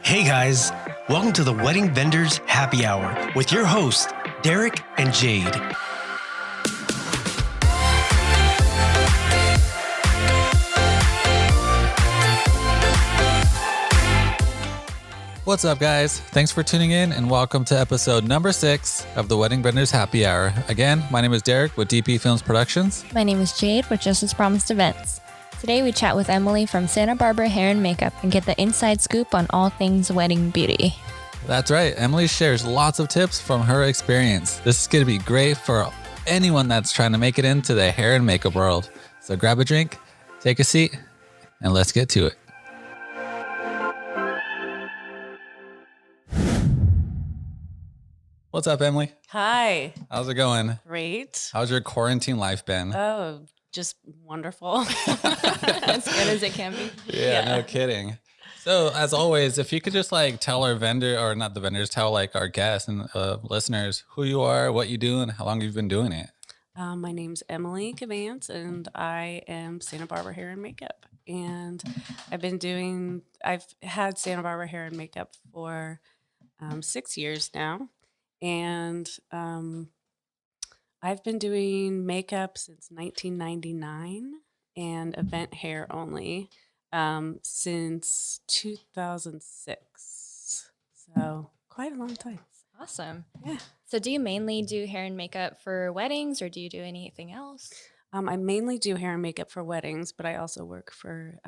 Hey guys, welcome to the Wedding Vendors Happy Hour with your hosts, Derek and Jade. What's up, guys? Thanks for tuning in and welcome to episode number 6 of the Wedding Vendors Happy Hour. Again, my name is Derek with DP Films Productions. My name is Jade with Justice Promised Events. Today we chat with Emily from Santa Barbara Hair and Makeup and get the inside scoop on all things wedding beauty. That's right. Emily shares lots of tips from her experience. This is going to be great for anyone that's trying to make it into the hair and makeup world. So grab a drink, take a seat, and let's get to it. What's up, Emily? Hi. How's it going? Great. How's your quarantine life been? Oh, just wonderful. As good as it can be. Yeah, no kidding. So as always, if you could just tell our vendor, or not the vendors, tell our guests and listeners who you are, what you do, and how long you've been doing it. My name's Emily Kvancz, and I am Santa Barbara Hair and Makeup. And I've had Santa Barbara Hair and Makeup for 6 years now. And I've been doing makeup since 1999 and event hair only since 2006. So quite a long time. Awesome. Yeah. So do you mainly do hair and makeup for weddings or do you do anything else? I mainly do hair and makeup for weddings, but I also work for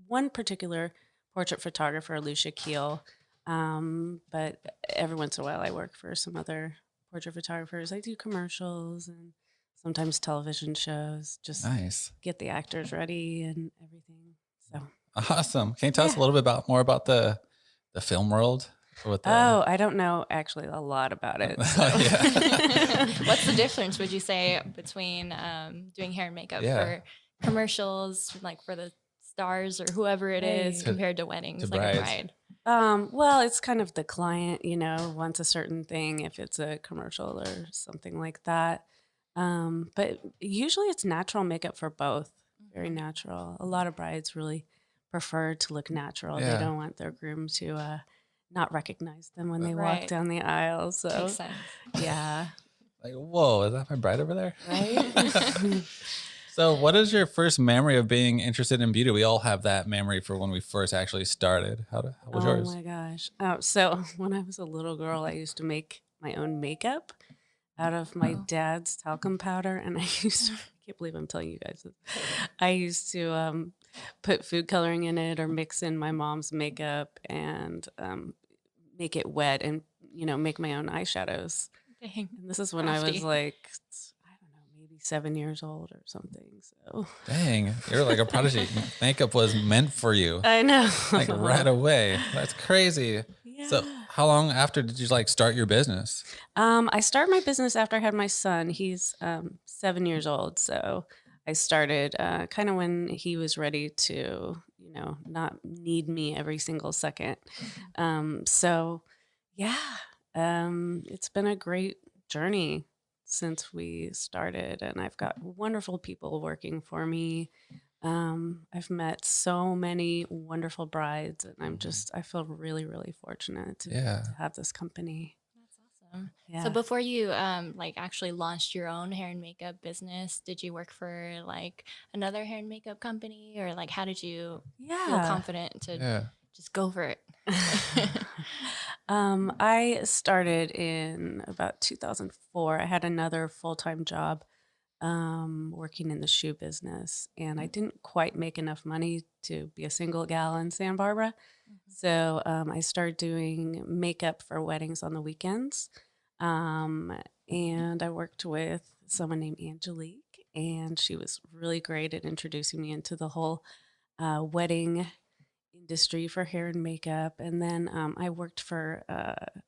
one particular portrait photographer, Lucia Keel. But every once in a while I work for some other portrait photographers. I do commercials and sometimes television shows, just Nice. get the actors ready and everything. So Awesome. Can you tell us a little bit more about the film world? I don't know actually a lot about it. So. What's the difference, would you say, between doing hair and makeup for commercials, like for the stars or whoever it is, compared to weddings, like a bride? Well, it's kind of the client, wants a certain thing if it's a commercial or something like that. But usually it's natural makeup for both. Very natural. A lot of brides really prefer to look natural. Yeah. They don't want their groom to not recognize them when they walk down the aisle. So, Makes sense. Yeah. Whoa, is that my bride over there? Right? So what is your first memory of being interested in beauty? We all have that memory for when we first actually started. How was yours? Oh my gosh. So when I was a little girl, I used to make my own makeup out of my dad's talcum powder. And I can't believe I'm telling you guys this. I used to put food coloring in it or mix in my mom's makeup and make it wet and, make my own eyeshadows. Dang. And this is when I was 7 years old or something. So Dang, you're like a prodigy. Makeup was meant for you. I know. Right away. That's crazy. Yeah. So how long after did you start your business? I started my business after I had my son. He's 7 years old. So I started kind of when he was ready to, not need me every single second. So yeah, it's been a great journey since we started, and I've got wonderful people working for me. I've met so many wonderful brides, and I feel really, really fortunate to have this company. That's awesome. Yeah. So before you actually launched your own hair and makeup business, did you work for another hair and makeup company, or how did you feel confident to just go for it? I started in about 2004. I had another full-time job working in the shoe business, and I didn't quite make enough money to be a single gal in Santa Barbara. So I started doing makeup for weddings on the weekends, and I worked with someone named Angelique, and she was really great at introducing me into the whole wedding industry for hair and makeup. And then I worked for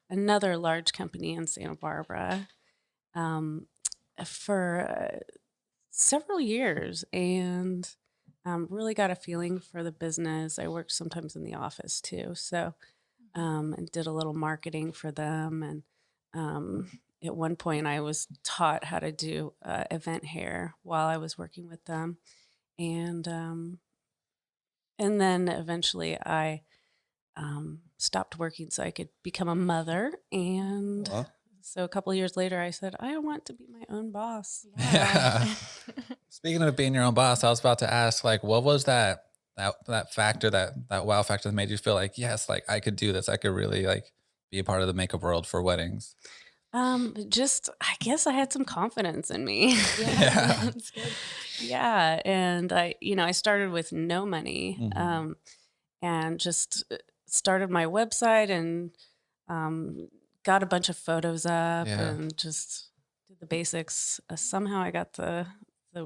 another large company in Santa Barbara for several years, and really got a feeling for the business. I worked sometimes in the office too, so and did a little marketing for them. And at one point I was taught how to do event hair while I was working with them. And then eventually I stopped working so I could become a mother. And so a couple of years later, I said, I want to be my own boss. Yeah. Speaking of being your own boss, I was about to ask, like, what was that factor, that wow factor that made you feel like, yes, like I could do this. I could really like be a part of the makeup world for weddings. Just, I guess I had some confidence in me. Yeah. That's good. Yeah. And I started with no money, and just started my website and, got a bunch of photos up and just did the basics. Somehow I got the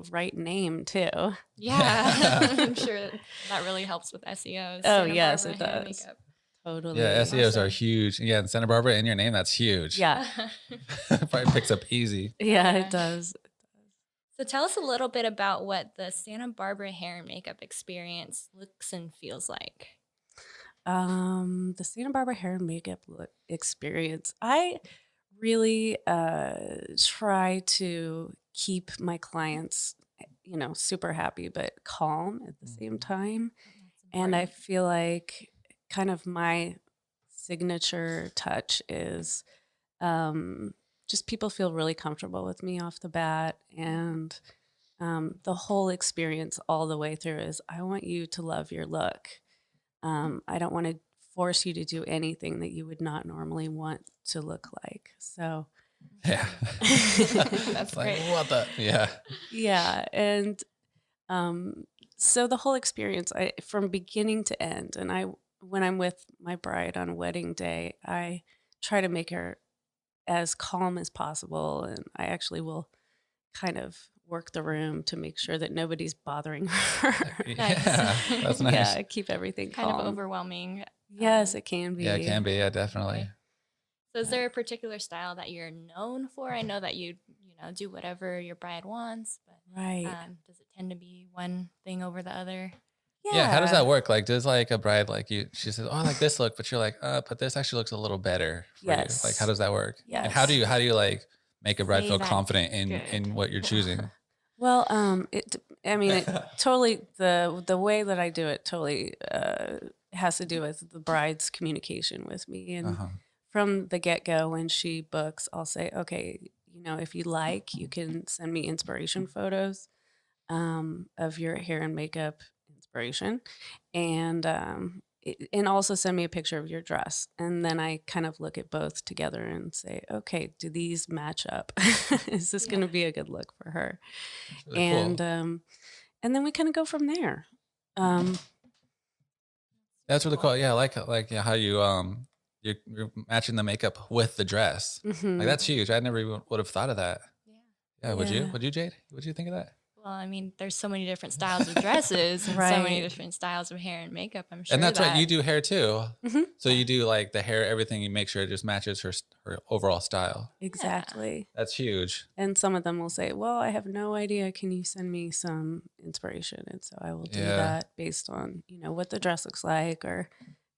right name too. Yeah. I'm sure that really helps with SEO. Oh, yes, it does. Makeup. Totally. Yeah, SEOs are huge. Yeah, in Santa Barbara, in your name, that's huge. Yeah. Probably picks up easy. Yeah, it does. So tell us a little bit about what the Santa Barbara hair and makeup experience looks and feels like. The Santa Barbara hair and makeup experience, I really try to keep my clients, super happy but calm at the same time. And I feel like kind of my signature touch is just people feel really comfortable with me off the bat. And the whole experience all the way through is I want you to love your look. I don't want to force you to do anything that you would not normally want to look like. So, yeah, that's like, great. What the? Yeah, yeah, and so the whole experience, from beginning to end, and when I'm with my bride on wedding day, I try to make her as calm as possible, and I actually will kind of work the room to make sure that nobody's bothering her. Yeah, that's nice. Yeah, keep everything kind calm. of overwhelming. Yes, it can be. Yeah, it can be. Yeah, definitely. Okay. So is there a particular style that you're known for? I know that you do whatever your bride wants, but Right. Does it tend to be one thing over the other? Yeah. How does that work? Like, does like a bride she says, "Oh, I like this look," but you're like, "But this actually looks a little better for you." Like, how does that work? Yes. And how do you like make a bride Say feel that confident good. in what you're choosing? Well, it totally, the way that I do it totally has to do with the bride's communication with me. And from the get-go, when she books, I'll say, okay, if you like, you can send me inspiration photos of your hair and makeup inspiration, and also send me a picture of your dress. And then I kind of look at both together and say, okay, do these match up? Is this going to be a good look for her? Really And cool. And then we kind of go from there. That's really cool. Yeah, I like how you're matching the makeup with the dress. Like, that's huge. I never even would have thought of that. Yeah. Would you? Would you, Jade? Would you think of that? Well, I mean, there's so many different styles of dresses and so many different styles of hair and makeup. I'm sure. And that's right. You do hair too. So Yeah. you do like the hair, everything. You make sure it just matches her overall style. Exactly. That's huge. And some of them will say, well, I have no idea. Can you send me some inspiration? And so I will do that based on, what the dress looks like, or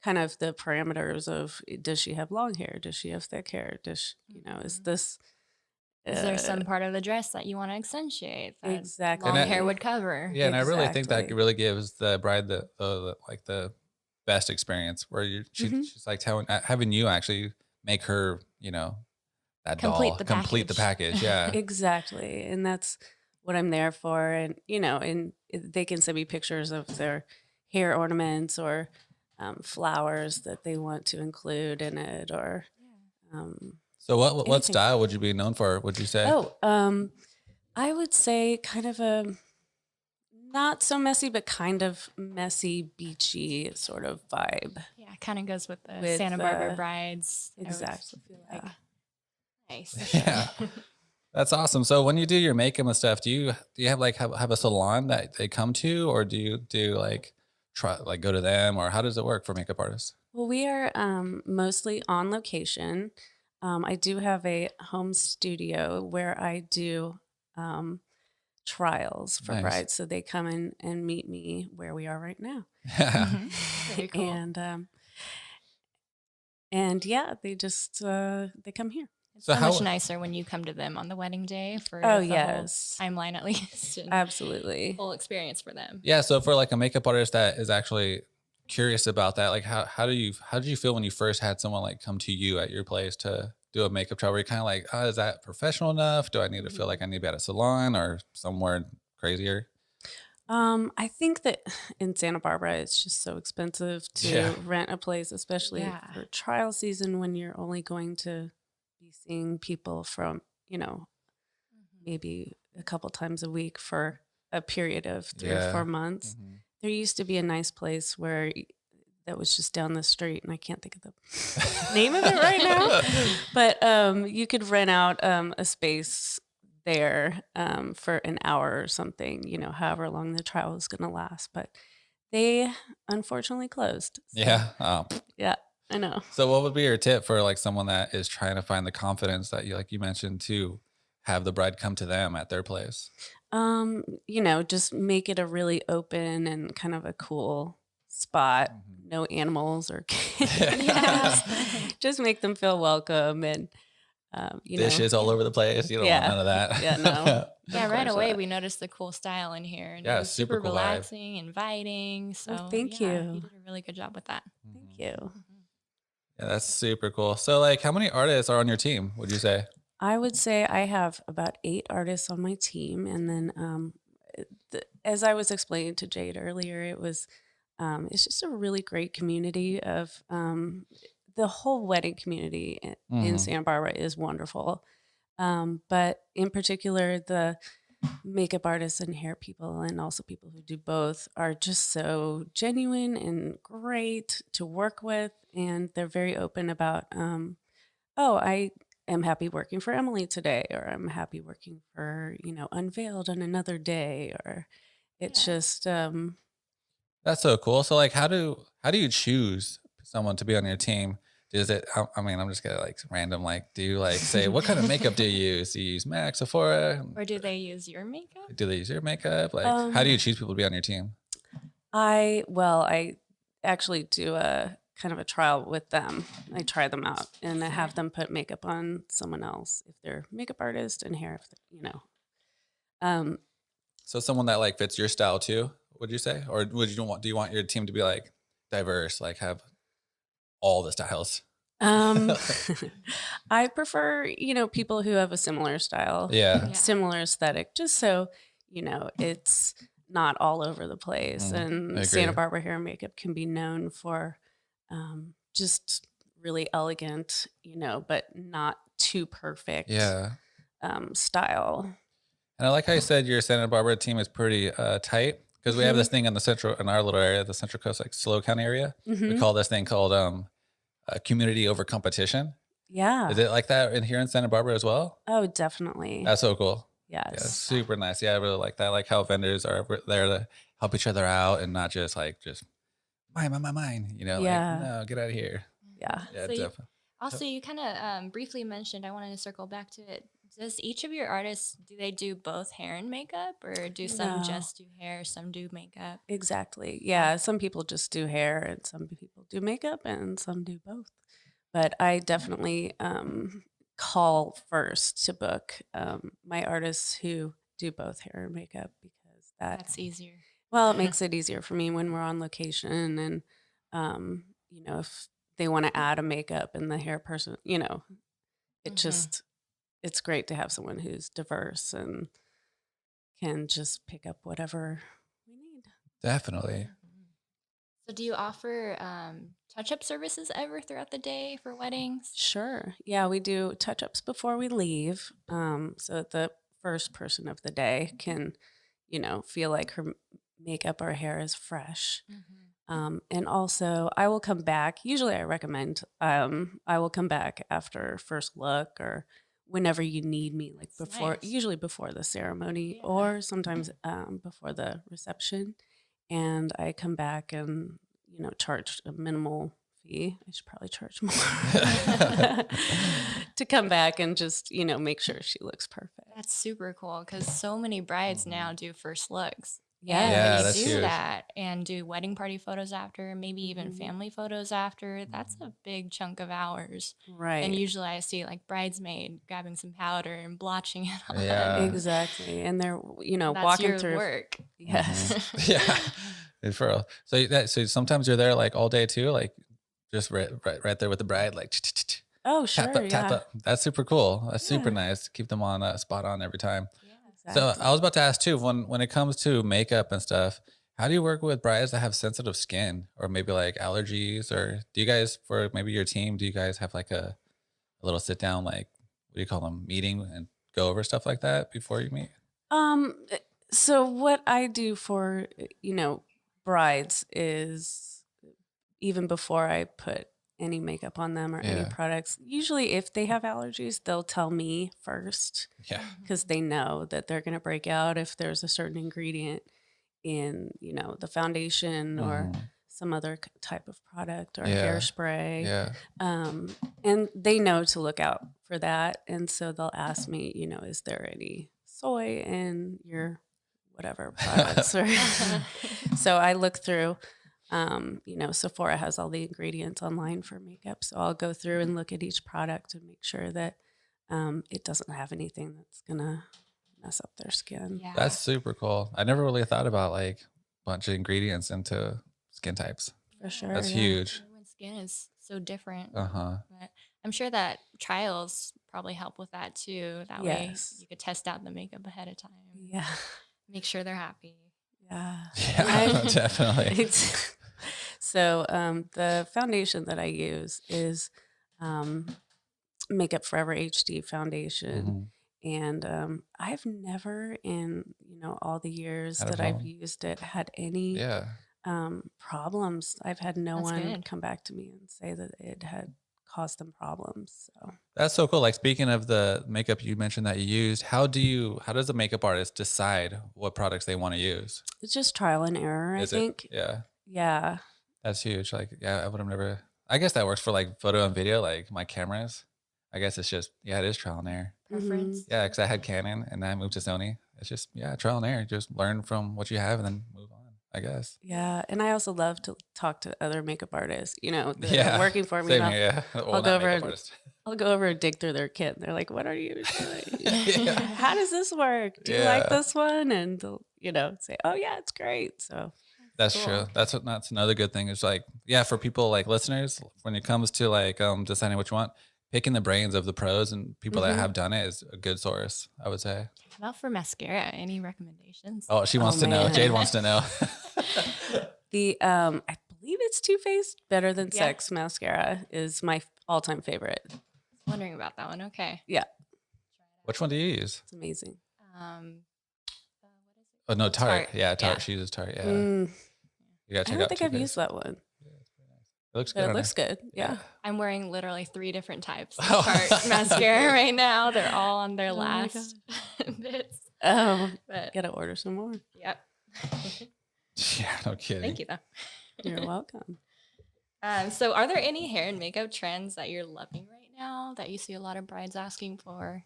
kind of the parameters of, does she have long hair? Does she have thick hair? Is this... Is there some part of the dress that you want to accentuate that exactly long hair would cover? Yeah, and I really think that Exactly. really gives the bride the best experience, where she's like having you actually make her, that Complete doll the complete the package. Yeah. Exactly. And that's what I'm there for. And, and they can send me pictures of their hair ornaments or flowers that they want to include in it, or So what anything. style would you be known for, would you say? I would say kind of a not so messy, but kind of messy, beachy sort of vibe. Yeah, kind of goes with the With, Santa Barbara brides. I would Exactly. feel like. Nice. Yeah. That's awesome. So when you do your makeup and stuff, do you have have a salon that they come to, or do you go to them, or how does it work for makeup artists? Well, we are mostly on location. I do have a home studio where I do trials for Nice. brides. So they come in and meet me where we are right now. Very cool. And yeah, they just, they come here. It's So so how- much nicer when you come to them on the wedding day for Oh, the yes. whole timeline, at least. And Absolutely. full experience for them. Yeah. So for like a makeup artist that is actually curious about that. Like how did you feel when you first had someone like come to you at your place to do a makeup job? Were you kind of like, oh, is that professional enough? Do I need to feel like I need to be at a salon or somewhere crazier? I think that in Santa Barbara, it's just so expensive to rent a place, especially for trial season when you're only going to be seeing people from, maybe a couple times a week for a period of 3 or 4 months. There used to be a nice place that was just down the street, and I can't think of the name of it right now, but you could rent out a space there for an hour or something, however long the trial was going to last. But they unfortunately closed. So, yeah. Oh. Yeah, I know. So what would be your tip for like someone that is trying to find the confidence that you mentioned to have the bride come to them at their place? Just make it a really open and kind of a cool spot. No animals or kids. Just make them feel welcome and dishes all over the place. You don't want none of that. Yeah, no. Yeah, right away we noticed the cool style in here. And it was super cool relaxing, inviting. So thank you. You did a really good job with that. Thank you. Yeah, that's super cool. So like how many artists are on your team, would you say? I would say I have about 8 artists on my team. And then as I was explaining to Jade earlier, it's just a really great community of the whole wedding community in Santa Barbara is wonderful. But in particular, the makeup artists and hair people and also people who do both are just so genuine and great to work with. And they're very open about, I am happy working for Emily today, or I'm happy working for, Unveiled on another day, or it's just... That's so cool. So like, how do you choose someone to be on your team? Is it, I'm just gonna like random, like, do you like say, what kind of makeup do you use? Do you use MAC, Sephora? Or do they use your makeup? Do they use your makeup? Like, how do you choose people to be on your team? I actually do a kind of a trial with them. I try them out and I have them put makeup on someone else if they're makeup artist and hair, So someone that like fits your style too, would you say? Or do you want your team to be like diverse, like have all the styles? I prefer, people who have a similar style, similar aesthetic, just so, it's not all over the place. And Santa Barbara hair and makeup can be known for just really elegant, but not too perfect style. And I like how you said your Santa Barbara team is pretty tight, because we have this thing in our little area, the Central Coast, like SLO County area. We call this thing called community over competition. Yeah. Is it like that in here in Santa Barbara as well? Oh, definitely. That's so cool. Yes. Yeah, super nice. Yeah, I really like that. I like how vendors are there to help each other out and not just mine, like, no, get out of here. Yeah. Yeah, So definitely. Also, you kind of briefly mentioned, I wanted to circle back to it. Does each of your artists, do they do both hair and makeup, or do some just do hair, some do makeup? Exactly. Yeah. Some people just do hair and some people do makeup and some do both. But I definitely call first to book my artists who do both hair and makeup, because That's easier. Well, it makes it easier for me when we're on location and, if they want to add a makeup and the hair person, it just... It's great to have someone who's diverse and can just pick up whatever we need. Definitely. So do you offer touch-up services ever throughout the day for weddings? Sure. Yeah, we do touch-ups before we leave. So the first person of the day can, feel like her makeup or hair is fresh. And also I will come back. Usually I recommend I will come back after first look or whenever you need me, like usually before the ceremony or sometimes before the reception. And I come back and, charge a minimal fee. I should probably charge more to come back and just, make sure she looks perfect. That's super cool, because so many brides now do first looks. Yeah, that's huge. That and do wedding party photos after, maybe even family photos after. That's a big chunk of hours. Right. And usually I see like bridesmaid grabbing some powder and blotching it on. Exactly. And they're, That's walking your through work. Yes. Yeah. For real. So sometimes you're there like all day too, like just right there with the bride, like Oh, sure. tap up. That's super cool. That's super nice. Keep them on spot on every time. Yeah, exactly. So I was about to ask too, when it comes to makeup and stuff, how do you work with brides that have sensitive skin or maybe like allergies? Or do you guys, for maybe your team, do you guys have like a little sit down, like what do you call them, meeting and go over stuff like that before you meet? So what I do for, brides is even before I put any makeup on them or any products, usually if they have allergies, they'll tell me first. Yeah. Because they know that they're going to break out if there's a certain ingredient in, the foundation or some other type of product or hairspray. Yeah. And they know to look out for that. And so they'll ask me, is there any soy in your whatever products? Or so I look through, Sephora has all the ingredients online for makeup. So I'll go through and look at each product and make sure that it doesn't have anything that's going to mess up their skin. Yeah. That's super cool. I never really thought about like a bunch of ingredients into skin types. For sure. That's huge. Everyone's skin is so different. Uh-huh. But I'm sure that trials probably help with that too. That way you could test out the makeup ahead of time. Yeah. Make sure they're happy. Yeah. Yeah, definitely. So the foundation that I use is Makeup Forever HD foundation. And I've never in, all the years that I've used it had any problems. I've had no one come back to me and say that it had caused them problems. So that's so cool. Like speaking of the makeup you mentioned that you used, how does the makeup artist decide what products they want to use? It's just trial and error, I think. Yeah. Yeah. That's huge. Like, I would have never, I guess that works for like photo and video, like my cameras. I guess it's just, it is trial and error. Preference. Yeah, because I had Canon and then I moved to Sony. It's just, trial and error. Just learn from what you have and then move on, I guess. Yeah. And I also love to talk to other makeup artists, that are working for me. Same here, I'll go over and dig through their kit. And they're like, what are you doing? How does this work? Do you like this one? And they'll, say, oh yeah, it's great. So that's cool. True. That's another good thing. It's like, for people like listeners, when it comes to like deciding what you want, picking the brains of the pros and people that have done it is a good source, I would say. How about for mascara? Any recommendations? Oh, she wants to know. Jade wants to know. I believe it's Too Faced Better Than Sex mascara is my all-time favorite. Wondering about that one. Okay. Yeah. Which one do you use? It's amazing. What is it? Oh no, Tarte. Yeah, Tarte. Yeah. She uses Tarte. Yeah. You gotta check I don't out think Too I've Faced. used that one. It looks good. But it looks good. Yeah. I'm wearing literally 3 different types of Tarte mascara right now. They're all on their last bits. But gotta order some more. Yep. Yeah, no kidding. Thank you though. You're welcome. So are there any hair and makeup trends that you're loving right now that you see a lot of brides asking for?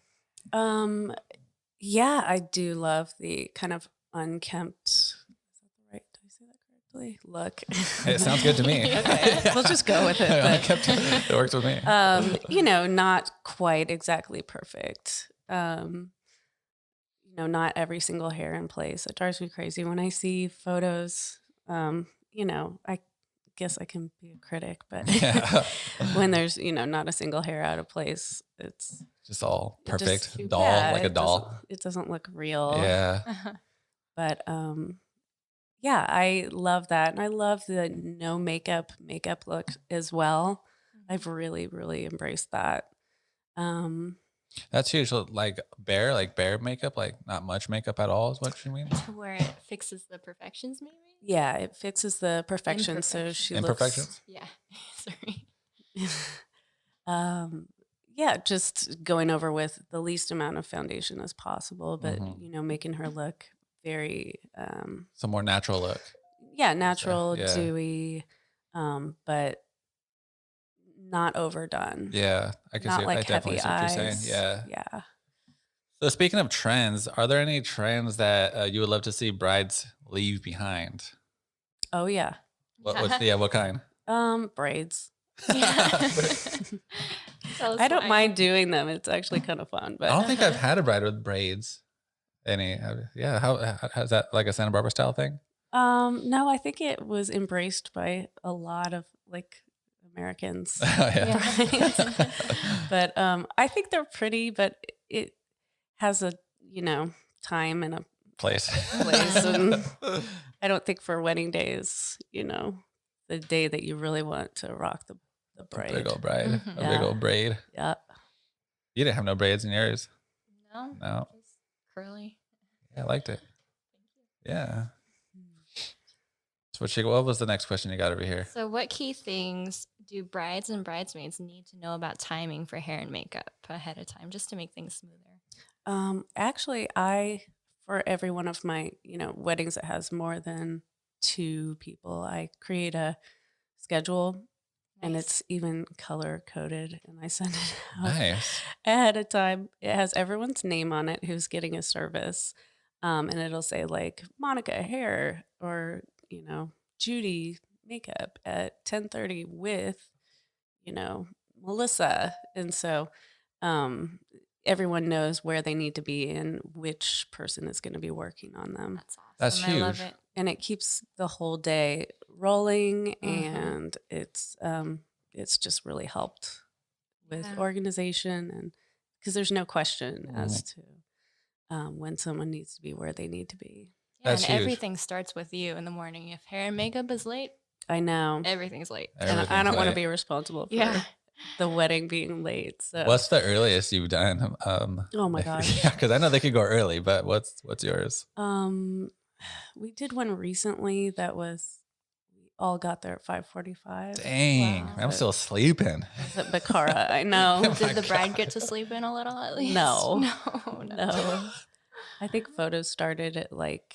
Yeah, I do love the kind of unkempt. Is that right? Did I say that correctly? Look. It sounds good to me. Okay. We'll just go with it. It works with me. Not quite exactly perfect. Not every single hair in place. It drives me crazy when I see photos. I guess I can be a critic, but when there's, not a single hair out of place, it's just all perfect. Doll, like a doll. It doesn't look real. Yeah. But I love that. And I love the no makeup look as well. I've really, really embraced that. That's huge. So like bare makeup, like not much makeup at all is what you mean? Where it fixes the perfections maybe? Yeah, it fixes the perfections. So she imperfections? Yeah. Sorry. Just going over with the least amount of foundation as possible, but making her look very some more natural look. Yeah, natural, dewy, but not overdone. Yeah, I can see. Like I definitely see what you're saying. Yeah, yeah. So speaking of trends, are there any trends that you would love to see brides leave behind? Oh yeah. What kind? Braids. Yeah. I don't mind doing them. It's actually kind of fun. But I don't think I've had a bride with braids. How's that, like a Santa Barbara style thing? No, I think it was embraced by a lot of like Americans. Oh, yeah. Right? But I think they're pretty, but it has a, time and a Place. place. And I don't think for wedding days, the day that you really want to rock the braid. A big old bride. Mhm. A big old braid. Yeah. You didn't have no braids in yours. No, just curly. Yeah, I liked it. Yeah. So what was the next question you got over here? So what key things do brides and bridesmaids need to know about timing for hair and makeup ahead of time, just to make things smoother? Actually, for every one of my, weddings that has more than 2 people, I create a schedule. And Nice. it's even color coded, and I send it out Nice. ahead of time. It has everyone's name on it who's getting a service, and it'll say like Monica hair or Judy makeup at 10:30 with Melissa, and so everyone knows where they need to be and which person is going to be working on them. That's awesome. That's I love huge. it. And it keeps the whole day rolling, Mhm. and it's just really helped with Yeah. organization, and because there's no question as to when someone needs to be where they need to be. Yeah, That's and huge. everything starts with you in the morning. If hair and makeup is late, I know, everything's late. and I Everything's don't want to late. be responsible for Yeah. the wedding being late. So What's the earliest you've done? Oh my gosh. Yeah, because I know they could go early, but what's yours? we did one recently that was we all got there at 5:45. Dang, Wow. I'm still sleeping. It was at Bacara. I know. Oh my Did the bride God. get to sleep in a little at least? No. No. No. I think photos started at like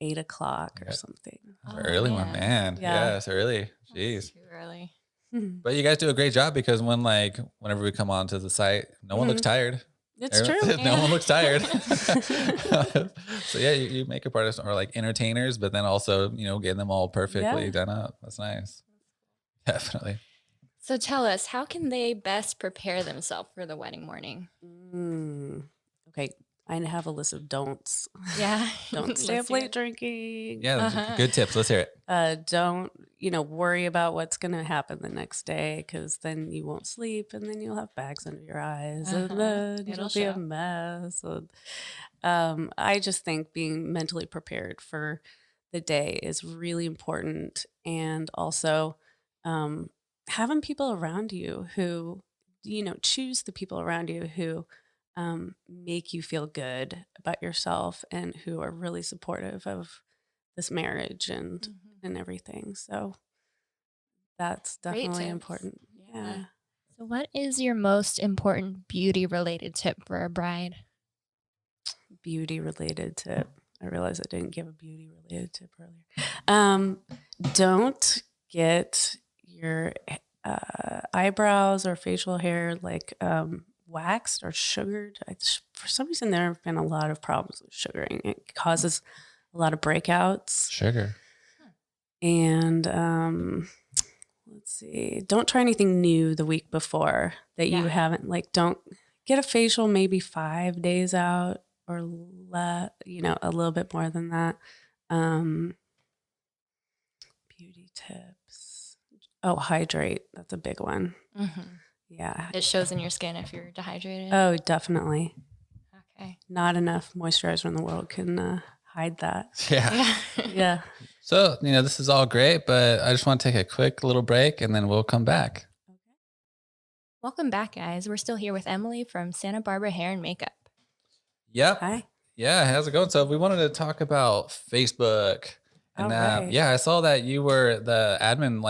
8 o'clock or Yeah. something. Oh, Early one, man. Yeah. Yeah, it's early. That's Jeez. too early. But you guys do a great job because whenever we come onto the site, no one looks tired. It's true. No one looks tired. Yeah. So yeah, you makeup artists are like entertainers, but then also, getting them all perfectly Yeah. done up. That's nice. Definitely. So tell us, how can they best prepare themselves for the wedding morning? Okay. I have a list of don'ts. Yeah. Don't stay Let's up hear late it. drinking. Yeah, those are Uh-huh. good tips. Let's hear it. Don't, worry about what's going to happen the next day, because then you won't sleep, and then you'll have bags under your eyes, Uh-huh. and then It'll it'll be a show. mess. And, I just think being mentally prepared for the day is really important. And also having people around you who, choose the people around you who make you feel good about yourself and who are really supportive of this marriage and Mhm. everything. So that's Great definitely tips. important. Yeah. So what is your most important beauty related tip for a bride? Beauty related tip. I realized I didn't give a beauty related tip earlier. Don't get your eyebrows or facial hair like waxed or sugared. For some reason, there have been a lot of problems with sugaring. It causes a lot of breakouts. Sugar. And let's see, don't try anything new the week before that you Yeah. haven't, like, don't get a facial maybe 5 days out or a little bit more than that. Beauty tips. Oh, hydrate. That's a big one. Mm-hmm. Yeah. It shows in your skin if you're dehydrated. Oh, definitely. Okay. Not enough moisturizer in the world can hide that. Yeah. Yeah. So, this is all great, but I just want to take a quick little break and then we'll come back. Welcome back, guys. We're still here with Emily from Santa Barbara Hair and Makeup. Yep. Hi. Yeah, how's it going? So we wanted to talk about Facebook. And All right. yeah, I saw that you were the admin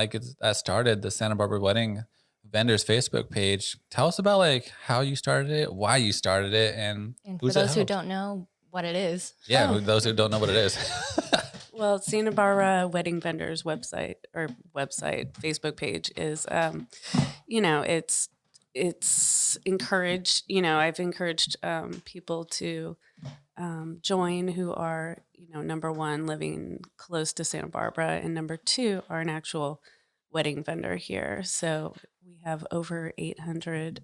that started the Santa Barbara Wedding Vendors Facebook page. Tell us about how you started it, why you started it, and And for who's it those who helped? don't know what it is. Yeah, Oh. those who don't know what it is. Well, Santa Barbara Wedding Vendors website, Facebook page is, it's encouraged, I've encouraged people to join who are, number one, living close to Santa Barbara, and number two, are an actual wedding vendor here. So we have over 800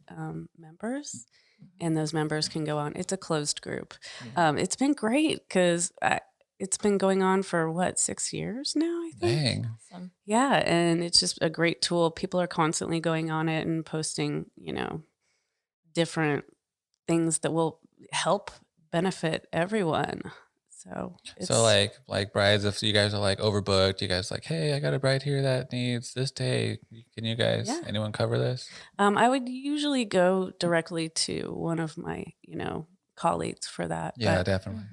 members, and those members can go on. It's a closed group. It's been great because it's been going on for what, 6 years now, I think. Dang. Awesome. Yeah, and it's just a great tool. People are constantly going on it and posting, different things that will help benefit everyone. So So like brides, if you guys are like overbooked, you guys like, hey, I got a bride here that needs this day. Can you guys, Yeah. anyone cover this? I would usually go directly to one of my, colleagues for that. Yeah, definitely.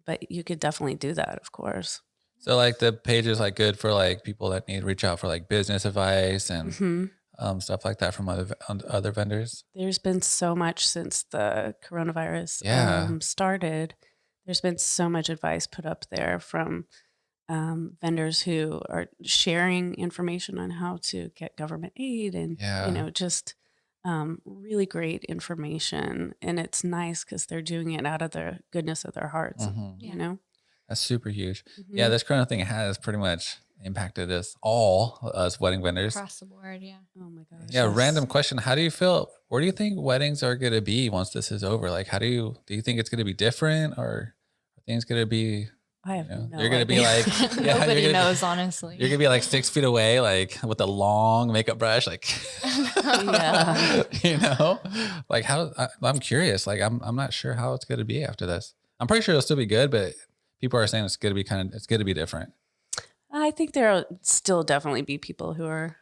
But you could definitely do that, of course. So like the page is like good for like people that need to reach out for like business advice and stuff like that from other vendors. There's been so much since the coronavirus started. There's been so much advice put up there from vendors who are sharing information on how to get government aid and, just really great information. And it's nice because they're doing it out of the goodness of their hearts, That's super huge. Yeah, this corona thing has pretty much impacted us all, us wedding vendors. Across the board, yeah. Oh my gosh. Yeah, random question. How do you feel? Where do you think weddings are going to be once this is over? Like, do you think it's going to be different, or are things going to be, I have no you're going to be like, nobody knows, honestly. You're going to be like 6 feet away, like with a long makeup brush, like, like I'm curious. Like, I'm not sure how it's going to be after this. I'm pretty sure it'll still be good, but people are saying it's going to be different. I think there'll still definitely be people who are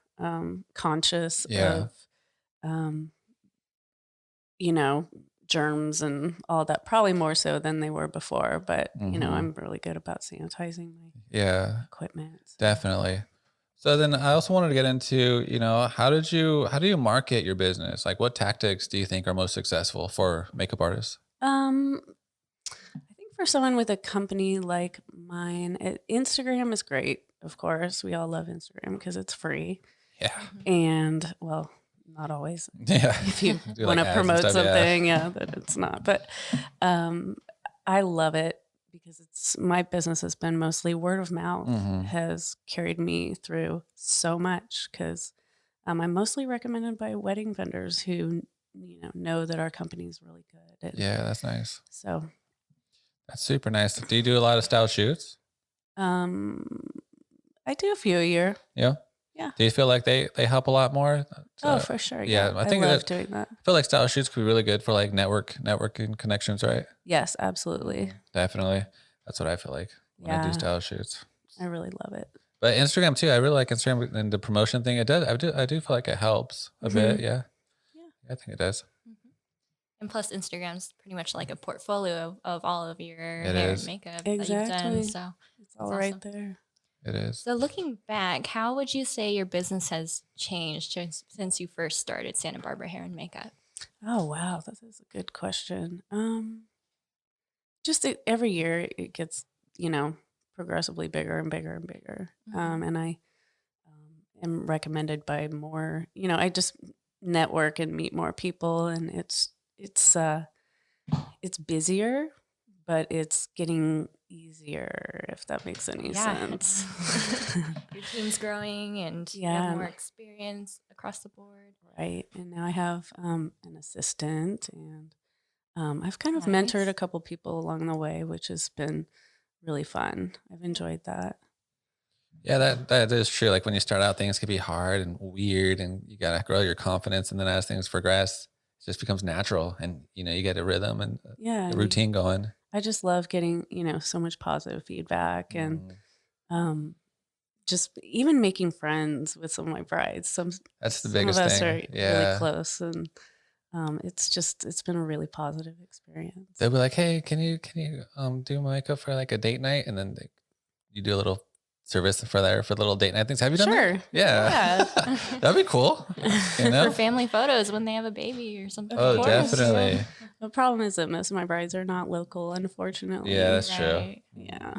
conscious of, germs and all that, probably more so than they were before. But, I'm really good about sanitizing my equipment. So. Definitely. So then I also wanted to get into, how do you market your business? Like what tactics do you think are most successful for makeup artists? I think for someone with a company like mine, Instagram is great. Of course, we all love Instagram because it's free. Yeah. And well, not always. Yeah. If you want to promote something, that it's not. But I love it because my business has been mostly word of mouth, has carried me through so much because I'm mostly recommended by wedding vendors who know that our company is really good. Yeah, that's nice. So that's super nice. Do you do a lot of style shoots? I do a few a year. Yeah. Yeah. Do you feel like they help a lot more? For sure. Yeah. I think love doing that. I feel like style shoots could be really good for like networking connections, right? Yes, absolutely. Definitely. That's what I feel like when I do style shoots. I really love it. But Instagram too. I really like Instagram and the promotion thing. It does. I do feel like it helps a bit. Yeah. I think it does. And plus, Instagram's pretty much like a portfolio of all of your hair and makeup exactly. that you've done. So it's all right there. It is. So looking back, how would you say your business has changed since you first started Santa Barbara Hair and Makeup? Oh, wow. That is a good question. Just every year it gets, progressively bigger and bigger and bigger. And I am recommended by more, I just network and meet more people, and it's busier, but it's getting easier, if that makes any sense. Your team's growing and you have more experience across the board. Right. And now I have an assistant, and I've kind of mentored a couple people along the way, which has been really fun. I've enjoyed that. Yeah, that is true. Like when you start out, things can be hard and weird, and you got to grow your confidence. And then as things progress, it just becomes natural, and you get a rhythm and a routine going. I just love getting, so much positive feedback, and just even making friends with some of my brides. That's the biggest thing. Some of us are really close, and it's been a really positive experience. They'll be like, "Hey, can you do my makeup for like a date night?" And then you do a little service for little date night things. Have you done that? Yeah. That'd be cool. For family photos when they have a baby or something. Oh, definitely. The problem is that most of my brides are not local, unfortunately. Yeah, that's true. Yeah.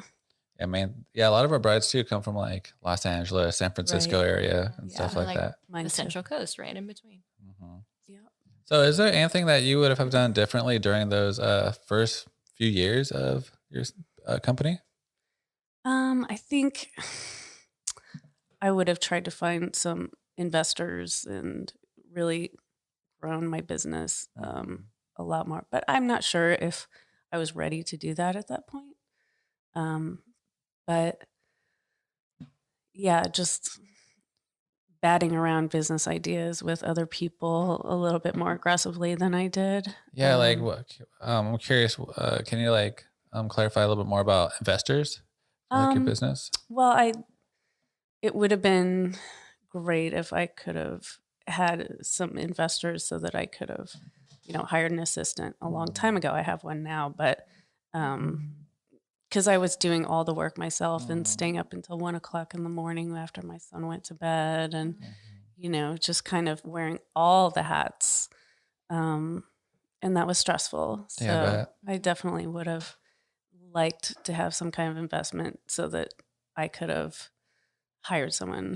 Yeah, man. Yeah, a lot of our brides too come from like Los Angeles, San Francisco area and stuff like that. The Central Coast, right in between. Yeah. So is there anything that you would have done differently during those first few years of your company? I think I would have tried to find some investors and really grown my business a lot more. But I'm not sure if I was ready to do that at that point. But yeah, just batting around business ideas with other people a little bit more aggressively than I did. Yeah, like what? I'm curious. Can you like clarify a little bit more about investors for like your business? Well, it would have been great if I could have had some investors so that I could have, hired an assistant a long time ago. I have one now, but because I was doing all the work myself and staying up until 1:00 in the morning after my son went to bed, and just kind of wearing all the hats, and that was stressful. So Yeah, I definitely would have liked to have some kind of investment so that I could have hired someone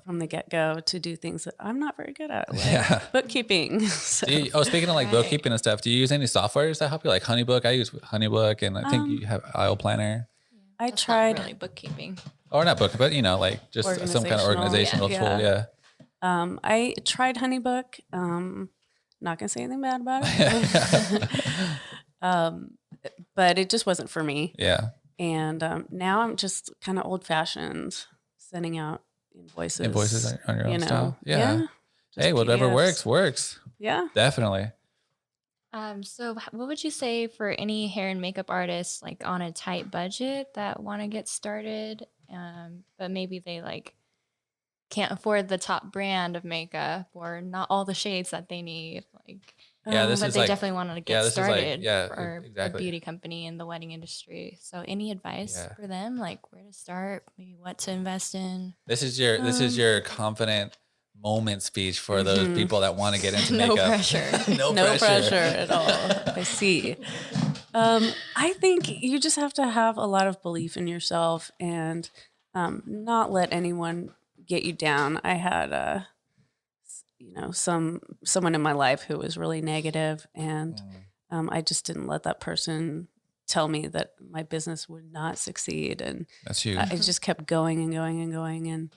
from the get-go to do things that I'm not very good at, like bookkeeping. So. Speaking of like bookkeeping and stuff, do you use any softwares that help you, like Honeybook? I use Honeybook, and I think you have Aisle Planner. I tried not really bookkeeping, or not book, but like just some kind of organizational tool. Yeah. I tried Honeybook. Not gonna say anything bad about it, but it just wasn't for me. Yeah. And now I'm just kind of old-fashioned, sending out invoices on your own style. Yeah. Hey, whatever PDFs. works. Yeah. Definitely. So what would you say for any hair and makeup artists like on a tight budget that want to get started, but maybe they like can't afford the top brand of makeup or not all the shades that they need, like but they definitely want to get started for a beauty company in the wedding industry. So any advice for them, like where to start, maybe what to invest in? This is your confident moment speech for those people that want to get into makeup. No pressure. No pressure at all. I see. I think you just have to have a lot of belief in yourself and not let anyone get you down. I had someone in my life who was really negative, and I just didn't let that person tell me that my business would not succeed. And that's huge. I just kept going and going and going. And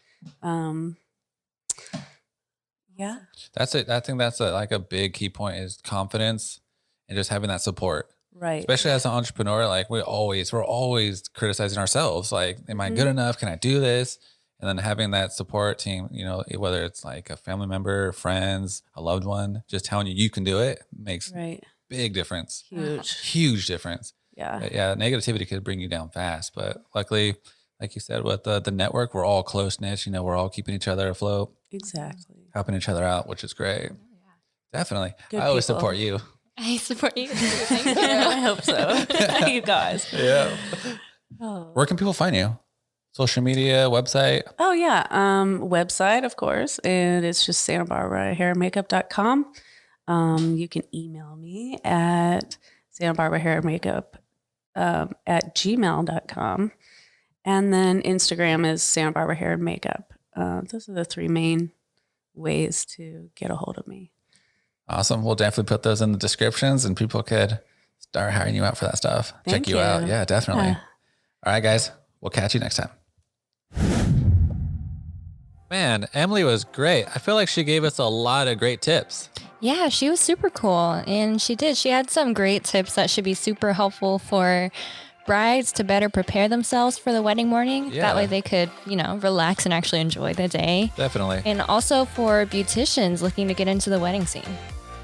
that's it. I think that's like a big key point is confidence and just having that support. Right. Especially as an entrepreneur, like we're always criticizing ourselves. Like, am I good enough? Can I do this? And then having that support team, whether it's like a family member, friends, a loved one, just telling you can do it makes big difference. Huge difference. Yeah. Yeah. Negativity could bring you down fast. But luckily, like you said, with the network, we're all close knit. We're all keeping each other afloat. Exactly. Helping each other out, which is great. Yeah. Definitely. Good I always people. support you. I support you. Thank you. I hope so. You guys. Yeah. Where can people find you? Social media, website? Oh, yeah. Website, of course. And it's just SantaBarbaraHairandMakeup.com. You can email me at SantaBarbaraHairandMakeup at gmail.com. And then Instagram is Santa Barbara Hair and Makeup. Those are the three main ways to get a hold of me. Awesome. We'll definitely put those in the descriptions and people could start hiring you out for that stuff. Thank Check you out. Yeah, definitely. All right, guys. We'll catch you next time. Man, Emily was great. I feel like she gave us a lot of great tips. Yeah, she was super cool. And she did. She had some great tips that should be super helpful for brides to better prepare themselves for the wedding morning. Yeah. That way they could, relax and actually enjoy the day. Definitely. And also for beauticians looking to get into the wedding scene.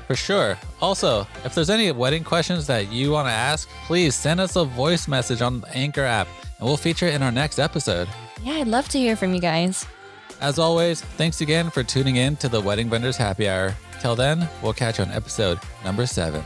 For sure. Also, if there's any wedding questions that you want to ask, please send us a voice message on the Anchor app and we'll feature it in our next episode. Yeah, I'd love to hear from you guys. As always, thanks again for tuning in to the Wedding Vendors Happy Hour. Till then, we'll catch you on episode number 7.